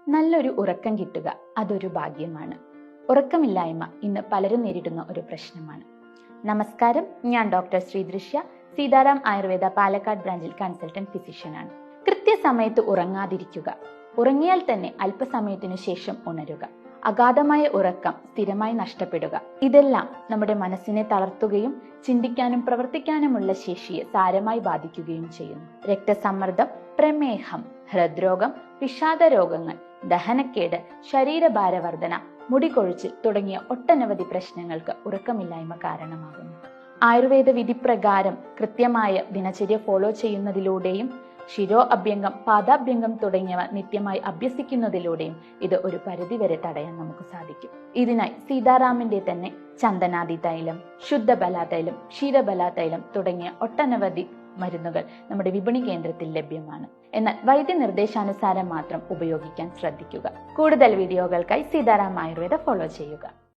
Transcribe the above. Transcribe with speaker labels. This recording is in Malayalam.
Speaker 1: നല്ലൊരു ഉറക്കം കിട്ടുക അതൊരു ഭാഗ്യമാണ്. ഉറക്കമില്ലായ്മ ഇന്ന് പലരും നേരിടുന്ന ഒരു പ്രശ്നമാണ്. നമസ്കാരം, ഞാൻ ഡോക്ടർ ശ്രീദൃശ്യ, സീതാറാം ആയുർവേദ പാലക്കാട് ബ്രാഞ്ചിൽ കൺസൾട്ടന്റ് ഫിസിഷ്യനാണ്. കൃത്യസമയത്ത് ഉറങ്ങാതിരിക്കുക, ഉറങ്ങിയാൽ തന്നെ അല്പസമയത്തിനു ശേഷം ഉണരുക, അഗാധമായ ഉറക്കം സ്ഥിരമായി നഷ്ടപ്പെടുക, ഇതെല്ലാം നമ്മുടെ മനസ്സിനെ തളർത്തുകയും ചിന്തിക്കാനും പ്രവർത്തിക്കാനുമുള്ള ശേഷിയെ സാരമായി ബാധിക്കുകയും ചെയ്യുന്നു. രക്തസമ്മർദ്ദം, പ്രമേഹം, ഹൃദ്രോഗം, വിഷാദ രോഗങ്ങൾ, ദഹനക്കേട്, ശരീരഭാരവർധന, മുടികൊഴിച്ചിൽ തുടങ്ങിയ ഒട്ടനവധി പ്രശ്നങ്ങൾക്ക് ഉറക്കമില്ലായ്മ കാരണമാകുന്നു. ആയുർവേദ വിധിപ്രകാരം കൃത്യമായ ദിനചര്യ ഫോളോ ചെയ്യുന്നതിലൂടെയും ശിരോ അഭ്യംഗം, പാദാഭ്യംഗം തുടങ്ങിയവ നിത്യമായി അഭ്യസിക്കുന്നതിലൂടെയും ഇത് ഒരു പരിധിവരെ തടയാൻ നമുക്ക് സാധിക്കും. ഇതിനായി സീതാറാമിന്റെ തന്നെ ചന്ദനാദി തൈലം, ശുദ്ധബലാതൈലം, ക്ഷീരബലാതൈലം തുടങ്ങിയ ഒട്ടനവധി മരുന്നുകൾ നമ്മുടെ വിപണി കേന്ദ്രത്തിൽ ലഭ്യമാണ്. എന്നാൽ വൈദ്യനിർദ്ദേശാനുസാരം മാത്രം ഉപയോഗിക്കാൻ ശ്രദ്ധിക്കുക. കൂടുതൽ വീഡിയോകൾക്കായി സീതാറാം ആയുർവേദ ഫോളോ ചെയ്യുക.